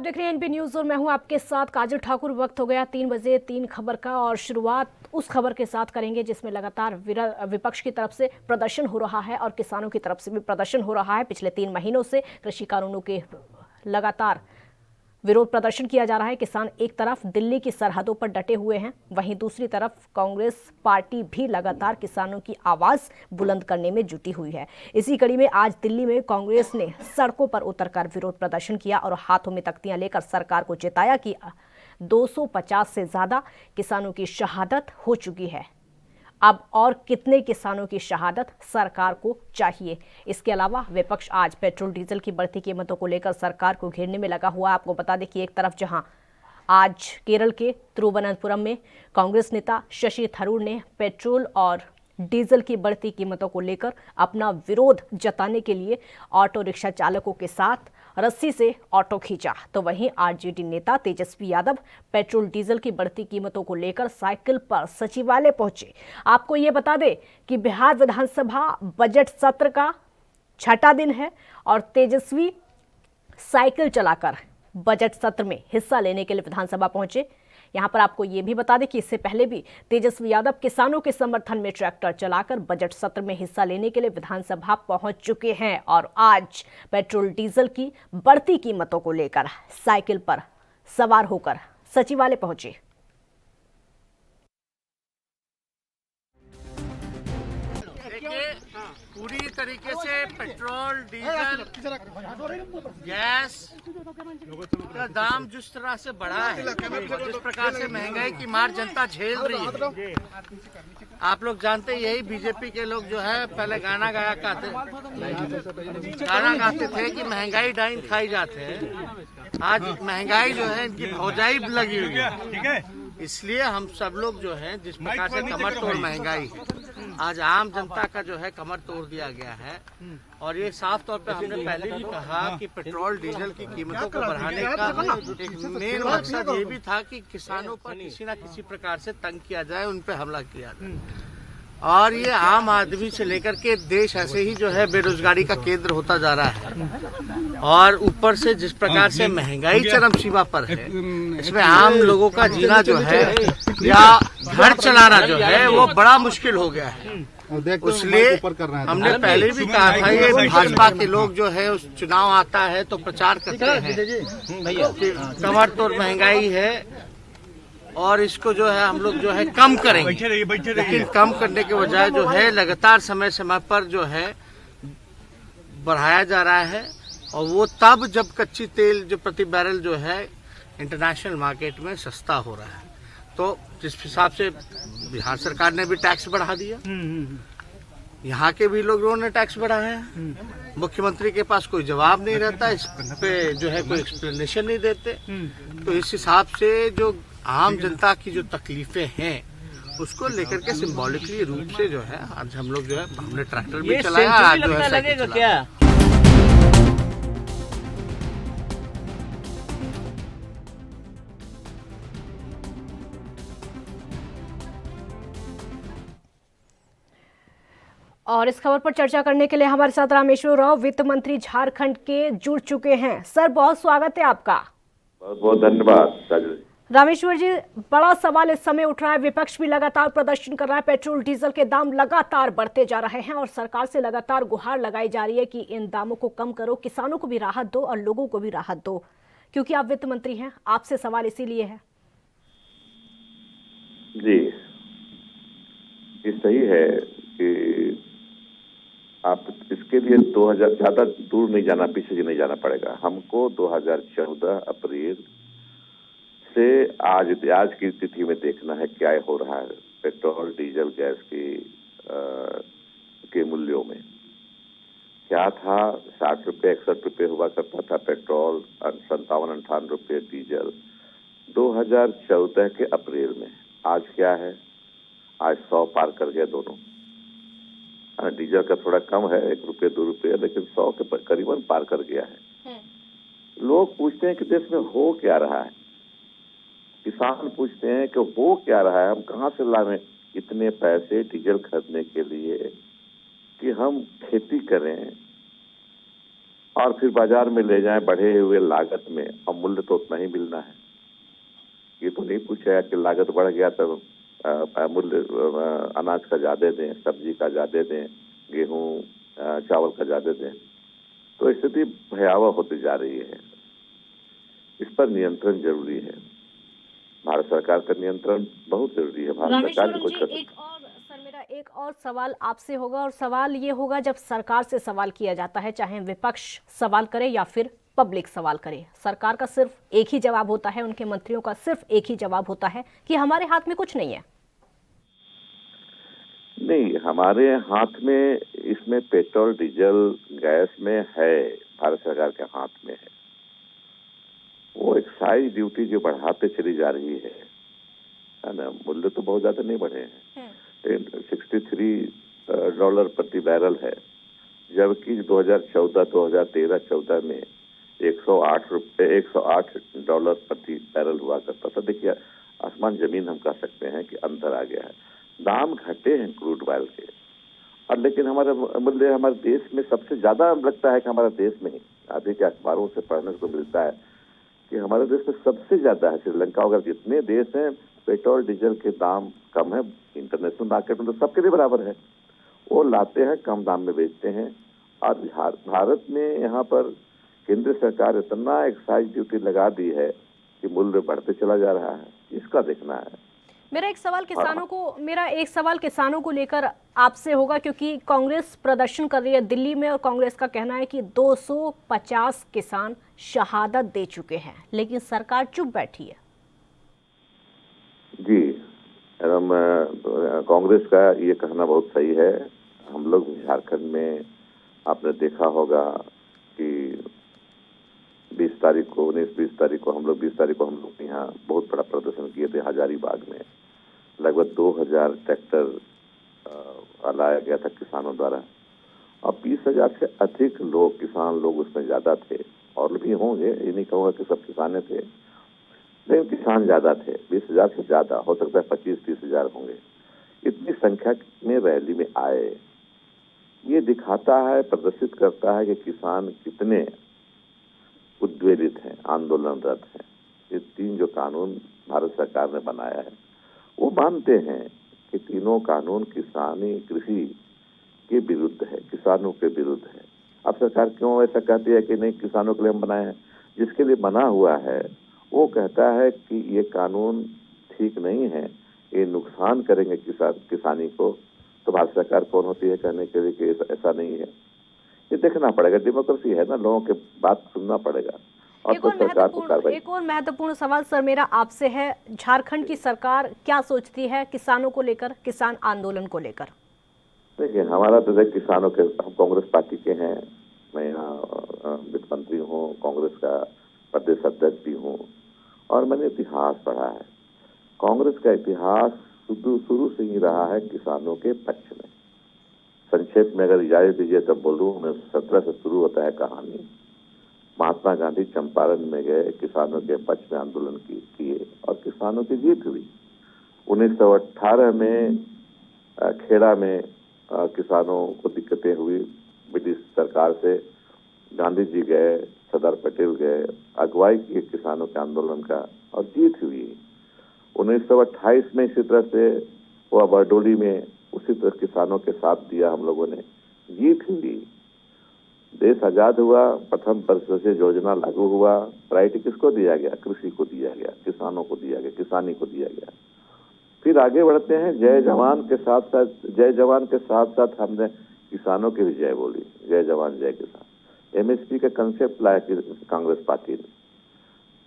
देख रहे हैं एनपी न्यूज और मैं हूं आपके साथ काजल ठाकुर। वक्त हो गया 3 बजे 3 खबर का और शुरुआत उस खबर के साथ करेंगे जिसमें लगातार विपक्ष की तरफ से प्रदर्शन हो रहा है और किसानों की तरफ से भी प्रदर्शन हो रहा है। पिछले 3 महीनों से कृषि कानूनों के लगातार विरोध प्रदर्शन किया जा रहा है। किसान एक तरफ दिल्ली की सरहदों पर डटे हुए हैं, वहीं दूसरी तरफ कांग्रेस पार्टी भी लगातार किसानों की आवाज बुलंद करने में जुटी हुई है। इसी कड़ी में आज दिल्ली में कांग्रेस ने सड़कों पर उतरकर विरोध प्रदर्शन किया और हाथों में तख्तियां लेकर सरकार को चेताया कि 250 से ज्यादा किसानों की शहादत हो चुकी है। अब और कितने किसानों की शहादत सरकार को चाहिए। इसके अलावा विपक्ष आज पेट्रोल डीजल की बढ़ती कीमतों को लेकर सरकार को घेरने में लगा हुआ है। आपको बता दें कि एक तरफ जहां आज केरल के तिरुवनंतपुरम में कांग्रेस नेता शशि थरूर ने पेट्रोल और डीजल की बढ़ती कीमतों को लेकर अपना विरोध जताने के लिए ऑटो रिक्शा चालकों के साथ रस्सी से ऑटो खींचा, तो वहीं आरजेडी नेता तेजस्वी यादव पेट्रोल डीजल की बढ़ती कीमतों को लेकर साइकिल पर सचिवालय पहुंचे। आपको ये बता दें कि बिहार विधानसभा बजट सत्र का 6वां दिन है और तेजस्वी साइकिल चलाकर बजट सत्र में हिस्सा लेने के लिए विधानसभा पहुंचे। यहां पर आपको ये भी बता दें कि इससे पहले भी तेजस्वी यादव किसानों के समर्थन में ट्रैक्टर चलाकर बजट सत्र में हिस्सा लेने के लिए विधानसभा पहुंच चुके हैं और आज पेट्रोल डीजल की बढ़ती कीमतों को लेकर साइकिल पर सवार होकर सचिवालय पहुंचे। पूरी तरीके से पेट्रोल डीजल गैस का दाम जिस तरह से बढ़ा है, जिस प्रकार से महंगाई की मार जनता झेल रही है। आप लोग जानते हैं, यही बीजेपी के लोग जो है पहले गाना गाते थे कि महंगाई डाइन खाई जाते हैं। आज महंगाई जो है इनकी भौजाई लगी हुई है। इसलिए हम सब लोग जो है जिस प्रकार से कमर तोड़ महंगाई है, आज आम जनता का जो है कमर तोड़ दिया गया है। और ये साफ तौर पे हमने पहले भी कहा कि पेट्रोल डीजल की कीमतों को बढ़ाने का एक मेन मकसद ये भी था कि किसानों पर किसी न किसी प्रकार से तंग किया जाए, उन पे हमला किया जाए। और ये आम आदमी से लेकर के देश ऐसे ही जो है बेरोजगारी का केंद्र होता जा रहा है और ऊपर से जिस प्रकार से महंगाई चरम सीमा पर है, इसमें आम लोगों का जीना जो है या घर चलाना जो है वो बड़ा मुश्किल हो गया है। इसलिए हमने पहले भी कहा था, ये भाजपा के लोग जो है उस चुनाव आता है तो प्रचार करते हैं कि कमर तोड़ महंगाई है और इसको जो है हम लोग जो है कम करेंगे, लेकिन कम करने के बजाय जो है लगातार समय समय पर जो है बढ़ाया जा रहा है। और वो तब जब कच्ची तेल जो प्रति बैरल जो है इंटरनेशनल मार्केट में सस्ता हो रहा है, तो जिस हिसाब से बिहार सरकार ने भी टैक्स बढ़ा दिया, यहाँ के भी लोगों ने टैक्स बढ़ाया है। मुख्यमंत्री के पास कोई जवाब नहीं रहता, इस पे जो है कोई एक्सप्लेनेशन नहीं देते। तो इस हिसाब से जो आम जनता की जो तकलीफें हैं उसको लेकर के सिंबॉलिकली रूप से जो है आज हम लोग जो है हमने ट्रैक्टर भी चलाया, आज जो है लगेगा क्या? और इस खबर पर चर्चा करने के लिए हमारे साथ रामेश्वर राव वित्त मंत्री झारखंड के जुड़ चुके हैं। सर, बहुत स्वागत है आपका। बहुत बहुत धन्यवाद। रामेश्वर जी, बड़ा सवाल इस समय उठ रहा है, विपक्ष भी लगातार प्रदर्शन कर रहा है, पेट्रोल डीजल के दाम लगातार बढ़ते जा रहे हैं और सरकार से लगातार गुहार लगाई जा रही है कि इन दामों को कम करो, किसानों को भी राहत दो और लोगों को भी राहत दो। क्योंकि आप वित्त मंत्री हैं, आपसे सवाल इसीलिए है। जी, ये सही है कि आप इसके लिए 2000 ज्यादा दूर नहीं जाना, पीछे नहीं जाना पड़ेगा। हमको 2014 अप्रैल से आज की स्थिति में देखना है क्या हो रहा है पेट्रोल डीजल गैस के मूल्यों में। क्या था, 60 रुपये 61 रुपये हुआ करता था पेट्रोल, 57-58 रुपये डीजल 2014 के अप्रैल में। आज क्या है, आज 100 पार कर गया दोनों। डीजल का थोड़ा कम है, 1 रुपये 2 रुपये, लेकिन 100 के करीबन पार कर गया है। लोग पूछते हैं कि देश में हो क्या रहा है, किसान पूछते हैं कि हो क्या रहा है, हम कहाँ से लाएं इतने पैसे डीजल खरीदने के लिए कि हम खेती करें। और फिर बाजार में ले जाएं बढ़े हुए लागत में, और मूल्य तो उतना ही मिलना है। ये तो नहीं पूछा कि लागत बढ़ गया तो मूल्य अनाज का ज्यादा दें, सब्जी का ज्यादा दें, गेहूं चावल का ज्यादा दें। तो स्थिति भयावह होती जा रही है। इस पर नियंत्रण जरूरी है। भारत सरकार का नियंत्रण बहुत जरूरी है। भारत सरकार रामेश्वरम कुछ जी, मेरा एक और सवाल आपसे होगा, और सवाल ये होगा, जब सरकार से सवाल किया जाता है, चाहे विपक्ष सवाल करे या फिर पब्लिक सवाल करे, सरकार का सिर्फ एक ही जवाब होता है, उनके मंत्रियों का सिर्फ एक ही जवाब होता है कि हमारे हाथ में कुछ नहीं है। नहीं, हमारे हाथ में इसमें पेट्रोल डीजल गैस में है, भारत सरकार के हाथ में है। वो एक्साइज ड्यूटी जो बढ़ाते चली जा रही है ना, मूल्य तो बहुत ज्यादा नहीं बढ़े हैं, $63 प्रति बैरल है, जबकि 2013-14 में $108 प्रति बैरल हुआ करता था। देखिए, आसमान जमीन हम कह सकते हैं कि अंतर आ गया है। दाम घटे हैं क्रूड ऑयल के, और लेकिन हमारा मूल्य हमारे देश में सबसे ज्यादा लगता है कि हमारे देश में ही, आगे के अखबारों से पढ़ने को मिलता है कि हमारे देश में सबसे ज्यादा है। श्रीलंका वगैरह जितने देश हैं, पेट्रोल डीजल के दाम कम है। इंटरनेशनल मार्केट में तो सबके लिए बराबर है। वो लाते हैं, कम दाम में बेचते हैं। और भारत में यहाँ पर केंद्र सरकार इतना एक्साइज ड्यूटी लगा दी है कि मूल्य बढ़ते चला जा रहा है। इसका देखना है। मेरा एक सवाल किसानों को लेकर आपसे होगा, क्योंकि कांग्रेस प्रदर्शन कर रही है दिल्ली में, और कांग्रेस का कहना है कि 250 किसान शहादत दे चुके हैं, लेकिन सरकार चुप बैठी है। जी, कांग्रेस का ये कहना बहुत सही है। हम लोग झारखंड में आपने देखा होगा कि 20 तारीख को हम लोग यहाँ बहुत बड़ा प्रदर्शन किए थे हजारीबाग में। लगभग 2000 ट्रैक्टर लाया गया था किसानों द्वारा, और 20,000 से अधिक किसान लोग उसमें ज्यादा थे, और भी होंगे, ये नहीं कहूँगा कि सब किसाने थे, लेकिन किसान ज्यादा थे। 20,000 से ज्यादा, हो सकता है 25-30 हजार होंगे। इतनी संख्या में रैली में आए, ये दिखाता है, प्रदर्शित करता है कि किसान कितने उद्वेलित हैं, आंदोलनरत हैं। ये 3 जो कानून भारत सरकार ने बनाया है, वो मानते हैं कि तीनों कानून कृषि के विरुद्ध है, किसानों के विरुद्ध है। अब सरकार क्यों ऐसा कहती है कि नहीं, किसानों के लिए हम बनाए हैं? जिसके लिए बना हुआ है वो कहता है कि ये कानून ठीक नहीं है, ये नुकसान करेंगे किसानी को, तो भारत सरकार कौन होती है कहने के लिए कि ऐसा नहीं है? ये देखना पड़ेगा। डेमोक्रेसी है ना, लोगों के बात सुनना पड़ेगा। एक और महत्वपूर्ण सवाल सर मेरा आपसे है, झारखंड की सरकार क्या सोचती है किसानों को लेकर, किसान आंदोलन को लेकर? देखिए, हमारा तो किसानों के, हम कांग्रेस पार्टी के हैं, मैं यहाँ वित्त मंत्री हूँ, कांग्रेस का प्रदेश अध्यक्ष भी हूँ, और मैंने इतिहास पढ़ा है। कांग्रेस का इतिहास शुरू से ही रहा है किसानों के पक्ष में। संक्षेप में अगर इजाजत दीजिए तब बोलूं, 1917 से शुरू होता है कहानी। महात्मा गांधी चंपारण में गए, किसानों के पक्ष में आंदोलन किए, और किसानों की जीत हुई। 1918 में खेड़ा में किसानों को दिक्कतें हुई ब्रिटिश सरकार से। गांधी जी गए, सरदार पटेल गए, अगुवाई किए किसानों के आंदोलन का, और जीत हुई। 1928 में इसी तरह से वो बरडोली में उसी तरह किसानों के साथ दिया हम लोगों ने, जीत हुई। देश आजाद हुआ, प्रथम पंचवर्षीय योजना लागू हुआ। प्रायोरिटी किसको दिया गया? कृषि को दिया गया, किसानों को दिया गया, किसानी को दिया गया। फिर आगे बढ़ते हैं, जय जवान के साथ साथ हमने किसानों की भी जय बोली, जय जवान जय किसान। एमएसपी का कंसेप्ट लाया कांग्रेस पार्टी ने।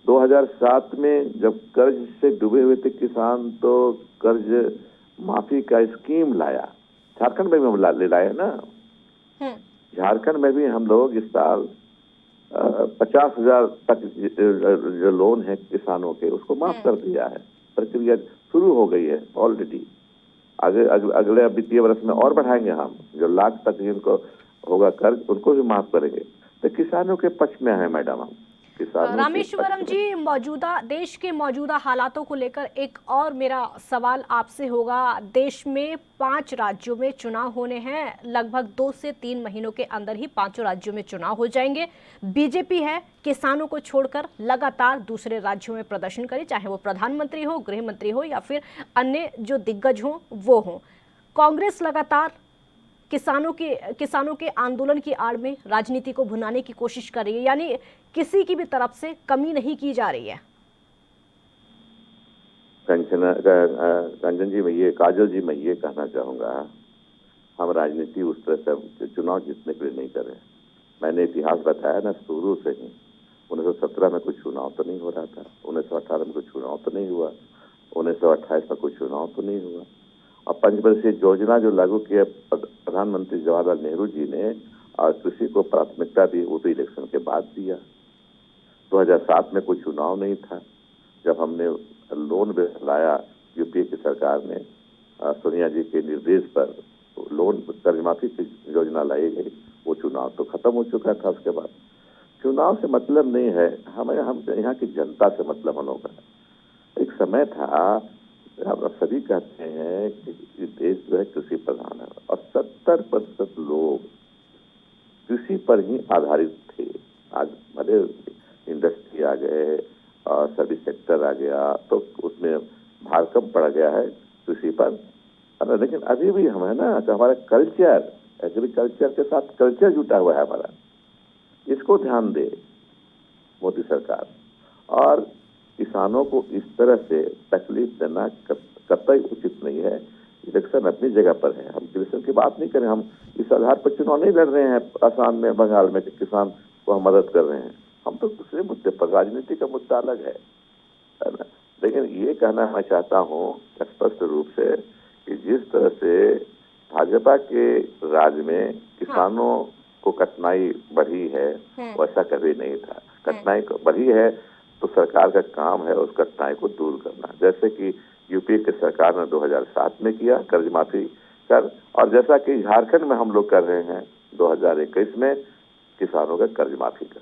2007 में जब कर्ज से डूबे हुए थे किसान, तो कर्ज माफी का स्कीम लाया। झारखंड में भी हम लाए ना। झारखंड में भी हम लोग इस साल 50,000 तक जो लोन है किसानों के, उसको माफ कर दिया है। प्रक्रिया शुरू हो गई है ऑलरेडी। अगले वित्तीय वर्ष में और बढ़ाएंगे हम, जो लाख तक जिनको होगा कर्ज, उनको भी माफ करेंगे। तो किसानों के पक्ष में है मैडम हम। किसानों रामेश्वरम जी, मौजूदा देश के मौजूदा हालातों को लेकर एक और मेरा सवाल आपसे होगा। देश में 5 राज्यों में चुनाव होने हैं, लगभग 2 से 3 महीनों के अंदर ही 5 राज्यों में चुनाव हो जाएंगे। बीजेपी है किसानों को छोड़कर लगातार दूसरे राज्यों में प्रदर्शन करे, चाहे वो प्रधानमंत्री हो, गृह मंत्री हो या फिर अन्य जो दिग्गज हो वो हो। कांग्रेस लगातार किसानों के आंदोलन की आड़ में राजनीति को भुनाने की कोशिश कर रही है, यानी किसी की भी तरफ से कमी नहीं की जा रही है। कंचन जी, काजल जी, मैं ये कहना चाहूंगा, हम राजनीति उस तरह से चुनाव जीतने के लिए नहीं कर रहे। मैंने इतिहास बताया ना शुरू से ही। 1917 में कुछ चुनाव तो नहीं हो रहा था, 1918 में कुछ चुनाव तो नहीं हुआ, 1928 में कुछ चुनाव तो नहीं हुआ। और 5 वर्षीय योजना जो लागू किया प्रधानमंत्री जवाहरलाल नेहरू जी ने और कृषि को प्राथमिकता दी, वो तो इलेक्शन के बाद दिया। 2007 में कोई चुनाव नहीं था, जब हमने लोन लाया यूपीए की सरकार ने, सोनिया जी के निर्देश पर लोन कर्ज माफी की योजना लाई गई। वो चुनाव तो खत्म हो चुका था। उसके बाद चुनाव से मतलब नहीं है हमें, हम यहाँ की जनता से मतलब हम लोग का। एक समय था, हम सभी कहते हैं कि देश जो है कृषि प्रधान है और 70% लोग कृषि पर ही आधारित थे। आज भले इंडस्ट्री आ गए और सर्विस सेक्टर आ गया तो उसमें भार कम पड़ गया है कृषि पर, लेकिन अभी भी हम है ना, तो हमारा कल्चर, एग्रीकल्चर के साथ कल्चर जुटा हुआ है हमारा। इसको ध्यान दे मोदी सरकार। और किसानों को इस तरह से तकलीफ देना कतई उचित नहीं है। इलेक्शन अपनी जगह पर है, हम इलेक्शन की बात नहीं करें। हम इस आधार पर चुनाव नहीं लड़ रहे हैं असम में, बंगाल में, कि किसान को हम मदद कर रहे हैं। हम तो दूसरे मुद्दे पर, राजनीति का मुद्दा अलग है ना। लेकिन ये कहना मैं चाहता हूँ स्पष्ट रूप से कि जिस तरह से भाजपा के राज में किसानों को कठिनाई बढ़ी है, वैसा कभी नहीं था। कठिनाई बढ़ी है तो सरकार का काम है उस कठिनाई को दूर करना, जैसे कि यूपी की सरकार ने 2007 में किया कर्ज माफी कर, और जैसा कि झारखंड में हम लोग कर रहे हैं 2021 में किसानों का कर्ज माफी कर।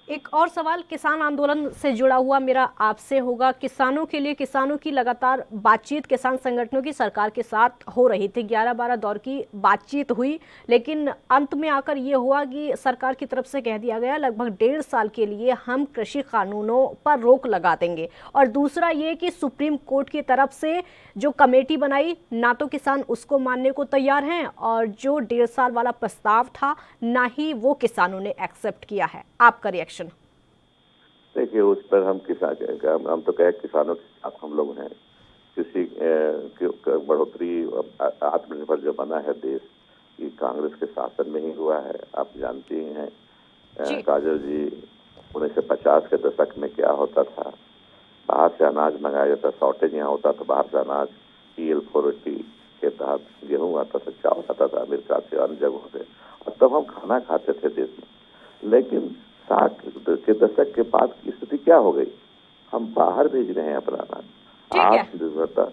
एक और सवाल किसान आंदोलन से जुड़ा हुआ मेरा आपसे होगा। किसानों के लिए, किसानों की लगातार बातचीत किसान संगठनों की सरकार के साथ हो रही थी, 11-12 दौर की बातचीत हुई, लेकिन अंत में आकर ये हुआ कि सरकार की तरफ से कह दिया गया लगभग 1.5 साल के लिए हम कृषि कानूनों पर रोक लगा देंगे। और दूसरा ये कि सुप्रीम कोर्ट की तरफ से जो कमेटी बनाई, ना तो किसान उसको मानने को तैयार हैं और जो 1.5 साल वाला प्रस्ताव था ना ही वो किसानों ने एक्सेप्ट किया है। आपका रिएक्शन? देखिए, उस पर हम हम तो कहे किसानों के साथ हम लोग हैं। कृषि की बढ़ोतरी, आत्मनिर्भर जो बना है देश, ये कांग्रेस के शासन में ही हुआ है। आप जानती ही हैं काजल जी, 1950 के दशक में क्या होता था, बाहर से अनाज मंगाया जाता, शॉर्टेज यहाँ होता था, बाहर से अनाज PL480 के तहत गेहूँ आता था, चावल आता था अमेरिका से, अन्य जगहों से, और तब हम खाना खाते थे देश में। लेकिन 60 के दशक के बाद की स्थिति क्या हो गई, हम बाहर भेज रहे हैं अपना अनाज। आत्मनिर्भरता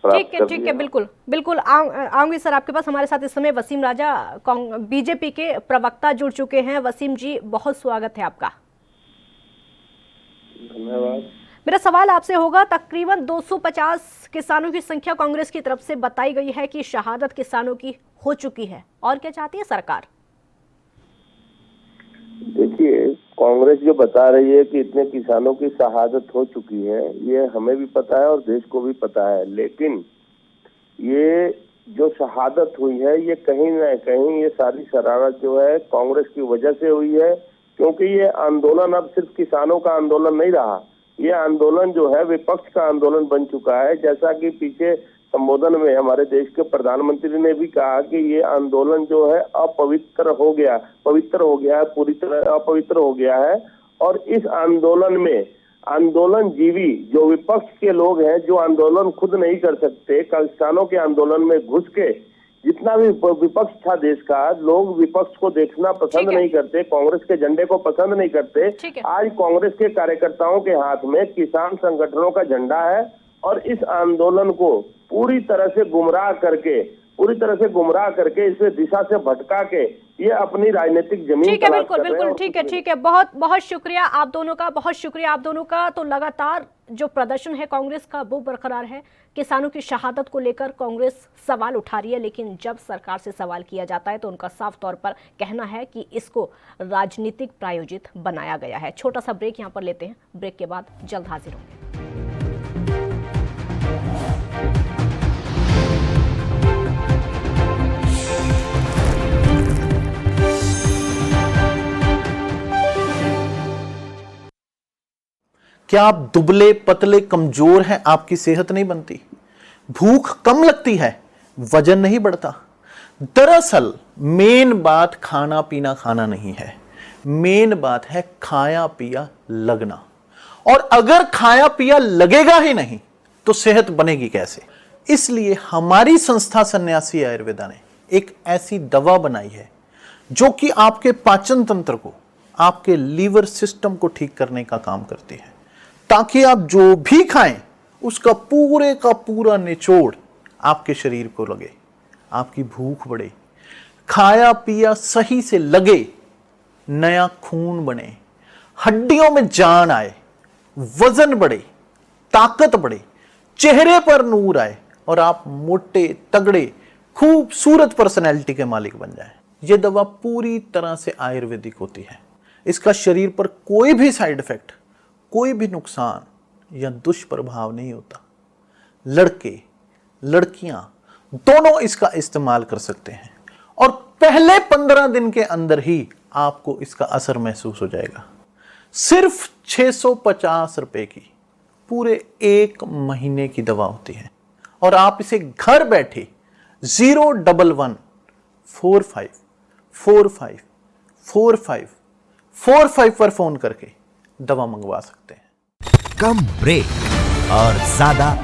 ठीक है, बिल्कुल आऊंगी सर आपके पास। हमारे साथ इस समय वसीम राजा बीजेपी के प्रवक्ता जुड़ चुके हैं। वसीम जी, बहुत स्वागत है आपका। धन्यवाद। मेरा सवाल आपसे होगा, तकरीबन 250 किसानों की संख्या कांग्रेस की तरफ से बताई गई है कि शहादत किसानों की हो चुकी है, और क्या चाहती है सरकार? देखिए, कांग्रेस जो बता रही है कि इतने किसानों की शहादत हो चुकी है, ये हमें भी पता है और देश को भी पता है। लेकिन ये जो शहादत हुई है, ये कहीं ना कहीं ये सारी शरारत जो है कांग्रेस की वजह से हुई है, क्योंकि ये आंदोलन अब सिर्फ किसानों का आंदोलन नहीं रहा, ये आंदोलन जो है विपक्ष का आंदोलन बन चुका है। जैसा कि पीछे संबोधन में हमारे देश के प्रधानमंत्री ने भी कहा कि ये आंदोलन जो है पवित्र हो गया है, पूरी तरह अपवित्र हो गया है। और इस आंदोलन में आंदोलन जीवी जो विपक्ष के लोग हैं, जो आंदोलन खुद नहीं कर सकते, किसानों के आंदोलन में घुस के, जितना भी विपक्ष था देश का, लोग विपक्ष को देखना पसंद नहीं करते, कांग्रेस के झंडे को पसंद नहीं करते। आज कांग्रेस के कार्यकर्ताओं के हाथ में किसान संगठनों का झंडा है और इस आंदोलन को पूरी तरह से गुमराह करके, इसे दिशा से भटका के ये अपनी राजनीतिक जमीन ठीक है, तलाश बिल्कुल कर रहे हैं बिल्कुल, और ठीक है, कुछ ठीक है। बहुत बहुत शुक्रिया आप दोनों का, बहुत शुक्रिया आप दोनों का। तो लगातार जो प्रदर्शन है कांग्रेस का वो बरकरार है। किसानों की शहादत को लेकर कांग्रेस सवाल उठा रही है, लेकिन जब सरकार से सवाल किया जाता है तो उनका साफ तौर पर कहना है कि इसको राजनीतिक प्रायोजित बनाया गया है। छोटा सा ब्रेक यहाँ पर लेते हैं, ब्रेक के बाद जल्द हाजिर होंगे। क्या आप दुबले पतले कमजोर हैं? आपकी सेहत नहीं बनती, भूख कम लगती है, वजन नहीं बढ़ता। दरअसल मेन बात खाना पीना खाना नहीं है, मेन बात है खाया पिया लगना। और अगर खाया पिया लगेगा ही नहीं तो सेहत बनेगी कैसे? इसलिए हमारी संस्था सन्यासी आयुर्वेदा ने एक ऐसी दवा बनाई है जो कि आपके पाचन तंत्र को, आपके लीवर सिस्टम को ठीक करने का काम करती है, ताकि आप जो भी खाएं उसका पूरे का पूरा निचोड़ आपके शरीर को लगे, आपकी भूख बढ़े, खाया पिया सही से लगे, नया खून बने, हड्डियों में जान आए, वजन बढ़े, ताकत बढ़े, चेहरे पर नूर आए और आप मोटे तगड़े खूबसूरत पर्सनैलिटी के मालिक बन जाएं। यह दवा पूरी तरह से आयुर्वेदिक होती है। इसका शरीर पर कोई भी साइड इफेक्ट, कोई भी नुकसान या दुष्प्रभाव नहीं होता। लड़के लड़कियां दोनों इसका इस्तेमाल कर सकते हैं और पहले 15 दिन के अंदर ही आपको इसका असर महसूस हो जाएगा। सिर्फ 650 रुपए की पूरे 1 महीने की दवा होती है और आप इसे घर बैठे 01145454545 पर फोन करके दवा मंगवा सकते हैं। कम ब्रेक और ज्यादा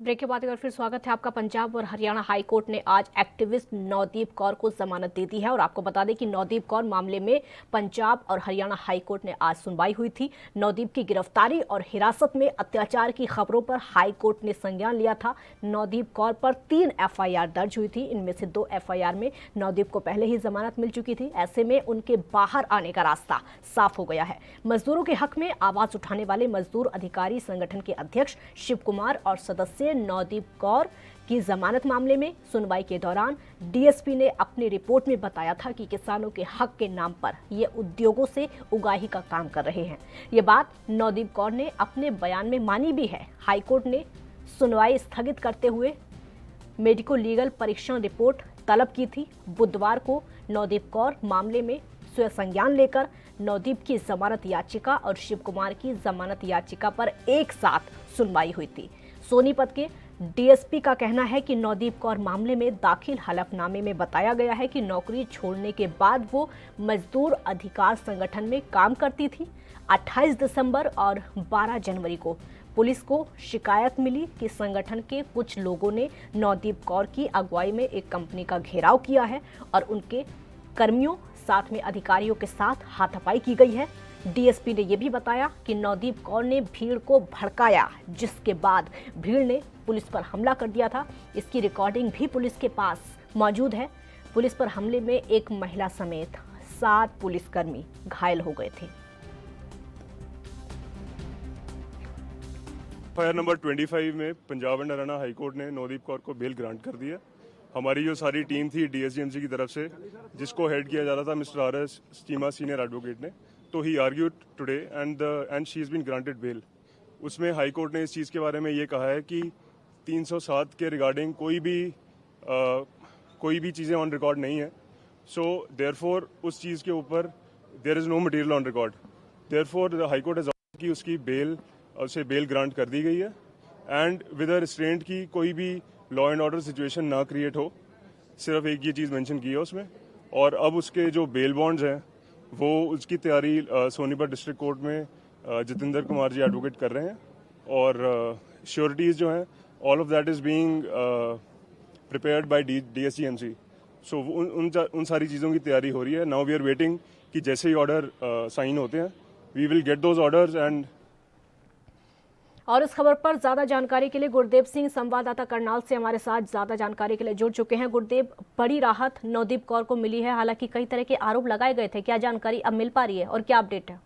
ब्रेक के बाद एक बार फिर स्वागत है आपका। पंजाब और हरियाणा हाई कोर्ट ने आज एक्टिविस्ट नवदीप कौर को जमानत दे दी है और आपको बता दें कि नवदीप कौर मामले में पंजाब और हरियाणा हाई कोर्ट ने आज सुनवाई हुई थी। नवदीप की गिरफ्तारी और हिरासत में अत्याचार की खबरों पर हाई कोर्ट ने संज्ञान लिया था। नवदीप कौर पर 3 FIR दर्ज हुई थी। इनमें से 2 FIR में नवदीप को पहले ही जमानत मिल चुकी थी। ऐसे में उनके बाहर आने का रास्ता साफ हो गया है। मजदूरों के हक में आवाज उठाने वाले मजदूर अधिकारी संगठन के अध्यक्ष शिव कुमार और सदस्य नवदीप कौर की जमानत मामले में सुनवाई के दौरान DSP ने अपनी रिपोर्ट में बताया था कि किसानों के हक के नाम पर ये उद्योगों से उगाही का काम कर रहे हैं। ये बात नवदीप कौर ने अपने बयान में मानी भी है। हाईकोर्ट ने सुनवाई स्थगित करते हुए मेडिको लीगल परीक्षण रिपोर्ट तलब की थी। बुधवार को नवदीप कौर मामले में स्वयं संज्ञान लेकर नवदीप की जमानत याचिका और शिव कुमार की जमानत याचिका पर एक साथ सुनवाई हुई थी। सोनीपत के DSP का कहना है कि नवदीप कौर मामले में दाखिल हलफनामे में बताया गया है कि नौकरी छोड़ने के बाद वो मजदूर अधिकार संगठन में काम करती थी। 28 दिसंबर और 12 जनवरी को पुलिस को शिकायत मिली कि संगठन के कुछ लोगों ने नवदीप कौर की अगुवाई में एक कंपनी का घेराव किया है और उनके कर्मियों साथ में अधिकारियों के साथ हाथापाई की गई है। DSP ने यह भी बताया कि नवदीप कौर ने भीड़ को भड़काया, जिसके बाद भीड़ ने पुलिस पर हमला कर दिया था। इसकी रिकॉर्डिंग भी पुलिस के पास मौजूद है। पुलिस पर हमले में एक महिला समेत 7 पुलिसकर्मी घायल हो गए थे। FIR नंबर 25 में Punjab and Haryana high court ने नवदीप कौर को बेल ग्रांट कर दी है। हमारी जो सारी टीम थी DSGMC की तरफ से, जिसको हेड किया जा रहा था mister RS Cheema senior advocate ने, तो ही argued today and she is been granted bail. उसमें हाई कोर्ट ने इस चीज़ के बारे में ये कहा है कि 307 के रिगार्डिंग कोई भी चीज़ें ऑन रिकॉर्ड नहीं है। सो देयरफॉर उस चीज़ के ऊपर there is no material on record. Therefore the High Court has ordered कि उसकी उसे बेल ग्रांट कर दी गई है एंड विद अ रिस्ट्रेंट की कोई भी लॉ एंड ऑर्डर सिचुएशन ना क्रिएट हो। सिर्फ एक ये चीज़ मेंशन की है उसमें। और अब उसके जो बेल बॉन्ड्स हैं वो उसकी तैयारी सोनीपत डिस्ट्रिक्ट कोर्ट में जितेंद्र कुमार जी एडवोकेट कर रहे हैं और श्योरिटीज़ जो हैं all of that is being prepared by DSGMC। सो उन सारी चीज़ों की तैयारी हो रही है। नाउ वी आर वेटिंग कि जैसे ही ऑर्डर साइन होते हैं we will get those orders and. और इस खबर पर ज्यादा जानकारी के लिए गुरदेव सिंह संवाददाता करनाल से हमारे साथ ज्यादा जानकारी के लिए जुड़ चुके हैं। गुरदेव, बड़ी राहत नवदीप कौर को मिली है, हालांकि कई तरह के आरोप लगाए गए थे, क्या जानकारी अब मिल पा रही है और क्या अपडेट है?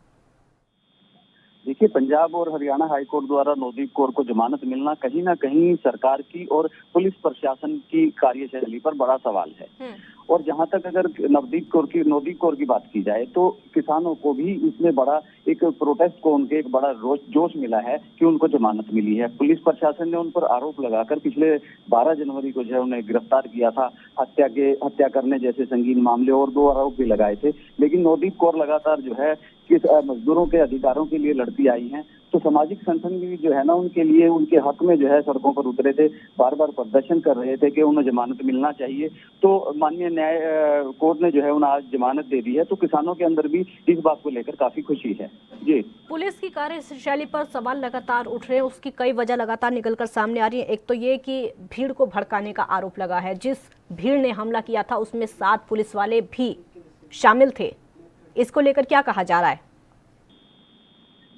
देखिए, पंजाब और हरियाणा हाईकोर्ट द्वारा नवदीप कौर को जमानत मिलना कहीं ना कहीं सरकार की और पुलिस प्रशासन की कार्यशैली पर बड़ा सवाल है। और जहां तक अगर नवदीप कौर की बात की जाए तो किसानों को भी इसमें बड़ा एक प्रोटेस्ट को उनके एक बड़ा जोश मिला है कि उनको जमानत मिली है। पुलिस प्रशासन ने उन पर आरोप लगाकर पिछले 12 जनवरी को जो है उन्हें गिरफ्तार किया था, हत्या करने जैसे संगीन मामले और 2 आरोप भी लगाए थे। लेकिन नवदीप कौर लगातार जो है किस मजदूरों के अधिकारों के लिए लड़ती आई हैं, तो सामाजिक संगठन भी जो है ना उनके लिए, उनके हक में जो है सड़कों पर उतरे थे, बार बार प्रदर्शन कर रहे थे कि उन्हें जमानत मिलना चाहिए। तो माननीय न्याय कोर्ट ने जो है उन्हें आज जमानत दे दी है, तो किसानों के अंदर भी इस बात को लेकर काफी खुशी है। जी, पुलिस की कार्यशैली पर सवाल लगातार उठ रहे हैं, उसकी कई वजह लगातार निकलकर सामने आ रही है। एक तो ये कि भीड़ को भड़काने का आरोप लगा है, जिस भीड़ ने हमला किया था उसमें 7 पुलिस वाले भी शामिल थे, इसको लेकर क्या कहा जा रहा है?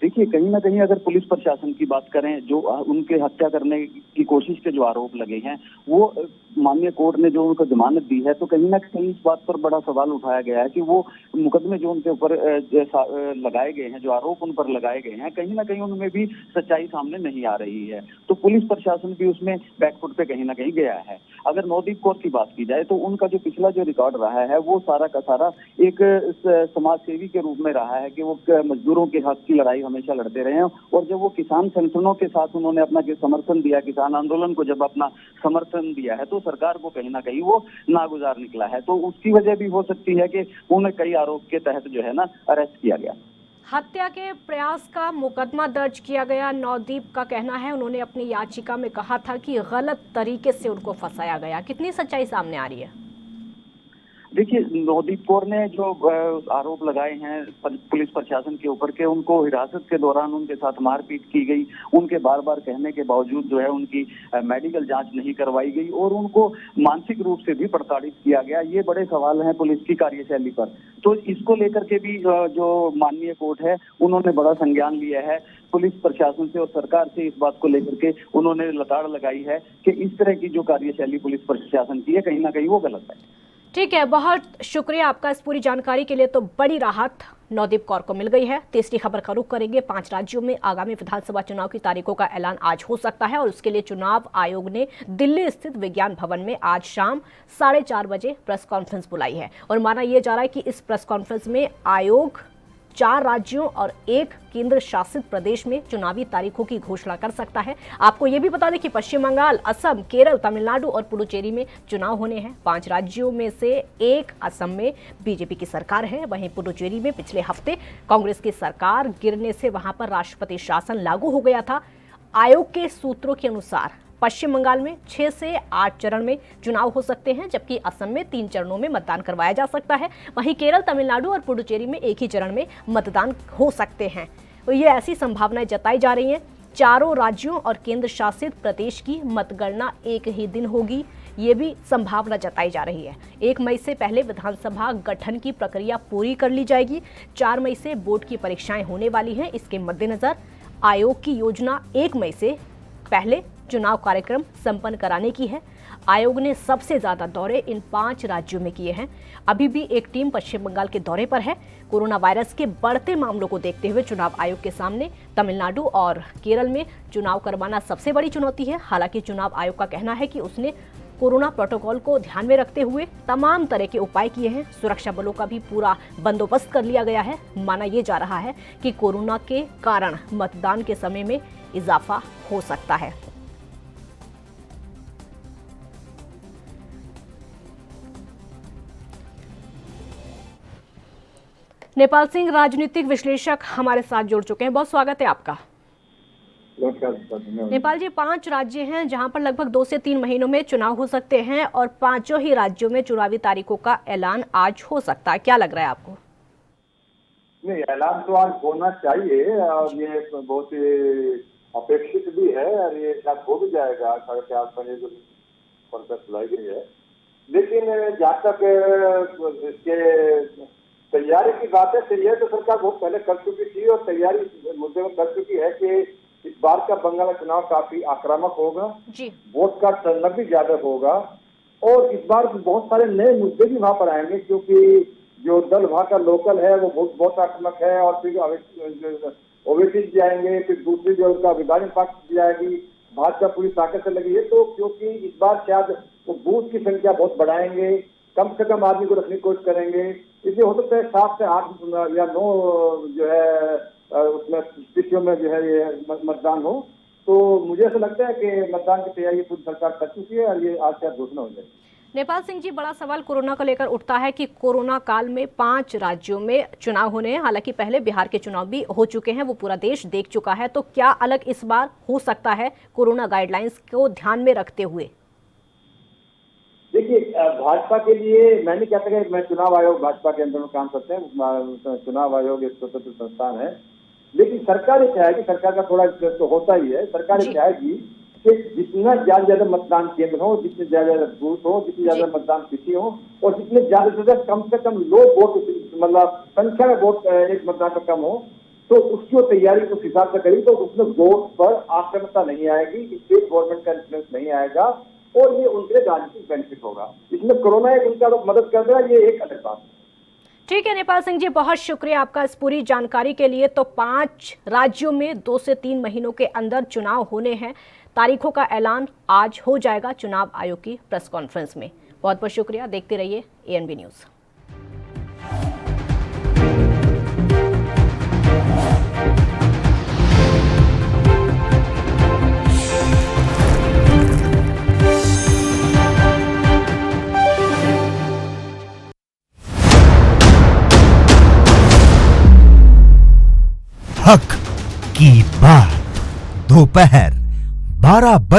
देखिए, कहीं ना कहीं अगर पुलिस प्रशासन की बात करें, जो उनके हत्या करने की कोशिश के जो आरोप लगे हैं, वो माननीय कोर्ट ने जो उनको जमानत दी है, तो कहीं ना कहीं इस बात पर बड़ा सवाल उठाया गया है कि वो मुकदमे जो उनके ऊपर लगाए गए हैं, जो आरोप उन पर लगाए गए हैं, कहीं ना कहीं उनमें भी सच्चाई सामने नहीं आ रही है। तो पुलिस प्रशासन भी उसमें बैकफुट पे कहीं ना कहीं गया है। अगर नवदीप कौर की बात की जाए तो उनका जो पिछला जो रिकॉर्ड रहा है वो सारा का सारा एक समाज सेवी के रूप में रहा है कि वो मजदूरों के हक की लड़ाई हमेशा लड़ते रहे हैं। और जब वो किसान संगठनों के साथ उन्होंने अपना समर्थन दिया, किसान आंदोलन को जब अपना समर्थन दिया है, तो सरकार को कहीं ना कहीं वो नागुजार निकला है। तो उसकी वजह भी हो सकती है कि उन्हें कई आरोप के तहत जो है ना अरेस्ट किया गया। हत्या के प्रयास का मुकदमा दर्ज किया गया। नवदीप का कहना है, उन्होंने अपनी याचिका में कहा था कि गलत तरीके से उनको फंसाया गया। कितनी सच्चाई सामने आ रही है? देखिए, नवदीप कौर ने जो आरोप लगाए हैं पुलिस प्रशासन के ऊपर के उनको हिरासत के दौरान उनके साथ मारपीट की गई, उनके बार बार कहने के बावजूद जो है उनकी मेडिकल जांच नहीं करवाई गई और उनको मानसिक रूप से भी प्रताड़ित किया गया, ये बड़े सवाल हैं पुलिस की कार्यशैली पर। तो इसको लेकर के भी जो माननीय कोर्ट है उन्होंने बड़ा संज्ञान लिया है। पुलिस प्रशासन से और सरकार से इस बात को लेकर के उन्होंने लताड़ लगाई है कि इस तरह की जो कार्यशैली पुलिस प्रशासन की है कहीं ना कहीं वो गलत है। ठीक है, बहुत शुक्रिया आपका इस पूरी जानकारी के लिए। तो बड़ी राहत नवदीप कौर को मिल गई है। तीसरी खबर का रुख करेंगे। 5 राज्यों में आगामी विधानसभा चुनाव की तारीखों का ऐलान आज हो सकता है और उसके लिए चुनाव आयोग ने दिल्ली स्थित विज्ञान भवन में आज शाम 4:30 बजे प्रेस कॉन्फ्रेंस बुलाई है। और माना यह जा रहा है कि इस प्रेस कॉन्फ्रेंस में आयोग 4 राज्यों और 1 केंद्र शासित प्रदेश में चुनावी तारीखों की घोषणा कर सकता है। आपको यह भी बता दें कि पश्चिम बंगाल, असम, केरल, तमिलनाडु और पुडुचेरी में चुनाव होने हैं। 5 राज्यों में से 1 असम में बीजेपी की सरकार है। वहीं पुडुचेरी में पिछले हफ्ते कांग्रेस की सरकार गिरने से वहां पर राष्ट्रपति शासन लागू हो गया था। आयोग के सूत्रों के अनुसार पश्चिम बंगाल में 6 से 8 चरण में चुनाव हो सकते हैं, जबकि असम में 3 चरणों में मतदान करवाया जा सकता है। वहीं केरल, तमिलनाडु और पुडुचेरी में एक ही चरण में मतदान हो सकते हैं। तो ये ऐसी संभावनाएं जताई जा रही हैं। चारों राज्यों और केंद्र शासित प्रदेश की मतगणना एक ही दिन होगी, ये भी संभावना जताई जा रही है। 1 मई से पहले विधानसभा गठन की प्रक्रिया पूरी कर ली जाएगी। 4 मई से बोर्ड की परीक्षाएं होने वाली हैं। इसके मद्देनजर आयोग की योजना 1 मई से पहले चुनाव कार्यक्रम संपन्न कराने की है। आयोग ने सबसे ज्यादा दौरे इन 5 राज्यों में किए हैं। अभी भी एक टीम पश्चिम बंगाल के दौरे पर है। कोरोना वायरस के बढ़ते मामलों को देखते हुए चुनाव आयोग के सामने तमिलनाडु और केरल में चुनाव करवाना सबसे बड़ी चुनौती है। हालांकि चुनाव आयोग का कहना है कि उसने कोरोना प्रोटोकॉल को ध्यान में रखते हुए तमाम तरह के उपाय किए हैं। सुरक्षा बलों का भी पूरा बंदोबस्त कर लिया गया है। माना यह जा रहा है कि कोरोना के कारण मतदान के समय में इजाफा हो सकता है। नेपाल सिंह, राजनीतिक विश्लेषक, हमारे साथ जुड़ चुके हैं। बहुत स्वागत है आपका। नेपाल जी, 5 राज्य हैं जहां पर लगभग 2 से 3 महीनों में चुनाव हो सकते हैं और 5 ही राज्यों में चुनावी तारीखों का ऐलान आज हो सकता है। क्या लग रहा है आपको? नहीं, ऐलान तो आज होना चाहिए और ये बहुत ही अपेक्षित भी है और ये शायद हो भी जाएगा। 4:30 बजे जो कॉन्फ्रेंस बुलाई गई है, लेकिन जहाँ तक इसके तैयारी की बात है, तैयारी तो सरकार बहुत पहले कर चुकी थी और तैयारी इस मुद्दे में कर चुकी है कि इस बार का बंगाल का चुनाव काफी आक्रामक होगा, जी वोट का टर्नअप भी ज्यादा होगा और इस बार बहुत सारे नए मुद्दे भी वहां पर आएंगे, क्योंकि जो दल वहां का लोकल है वो बहुत आक्रामक है और फिर ओवैसी भी आएंगे, फिर दूसरी जो उनका विभाजन पार्टी भी आएगी, भाजपा पूरी ताकत से लगी है। तो क्योंकि इस बार शायद वो बूथ की संख्या बहुत बढ़ाएंगे, कम से कम आदमी को रखने की कोशिश करेंगे, इसलिए हो सकता है 7 से 8 या 9 जो है उसमें स्थितियों में जो है ये मतदान हो। तो मुझे ऐसा लगता है कि मतदान की तैयारी पूरी सरकार कर चुकी है और ये आज शायद घोषणा हो जाएगी। नेपाल सिंह जी, बड़ा सवाल कोरोना को लेकर उठता है कि कोरोना काल में 5 राज्यों में चुनाव होने हैं। हालांकि पहले बिहार के चुनाव भी हो चुके हैं, वो पूरा देश देख चुका है। तो क्या अलग इस बार हो सकता है कोरोना गाइडलाइंस को ध्यान में रखते हुए? देखिए, भाजपा के लिए मैं नहीं कहता कि मैं चुनाव आयोग भाजपा के अंदर में काम करते हैं, चुनाव आयोग एक स्वतंत्र संस्थान है, लेकिन सरकार ये चाहेगी, सरकार का थोड़ा तो होता ही है, सरकार ये चाहेगी कि जितना ज्यादा मतदान केंद्र हो, जितने ज्यादा बूथ हो, जितनी ज्यादा मतदान तिथि हो और जितने ज्यादा से ज्यादा कम से कम लोग वोट, मतलब संख्या में वोट एक मतदान का कम हो, तो उसकी तैयारी उस हिसाब से करी तो उसमें वोट पर आक्रामकता नहीं आएगी, स्टेट गवर्नमेंट का इन्फ्लुएंस नहीं आएगा और ये उनके राजनीतिक बेनिफिट होगा। इसमें कोरोना एक उनका मदद कर रहा है, ये एक अलग बात है। ठीक है नेपाल सिंह जी, बहुत शुक्रिया आपका इस पूरी जानकारी के लिए। तो 5 राज्यों में 2 से 3 महीनों के अंदर चुनाव होने हैं। तारीखों का ऐलान आज हो जाएगा चुनाव आयोग की प्रेस कॉन्फ्रेंस में। बहुत बहुत शुक्रिया, देखते रहिए ANB न्यूज़। हक की बात दोपहर 12 बजे।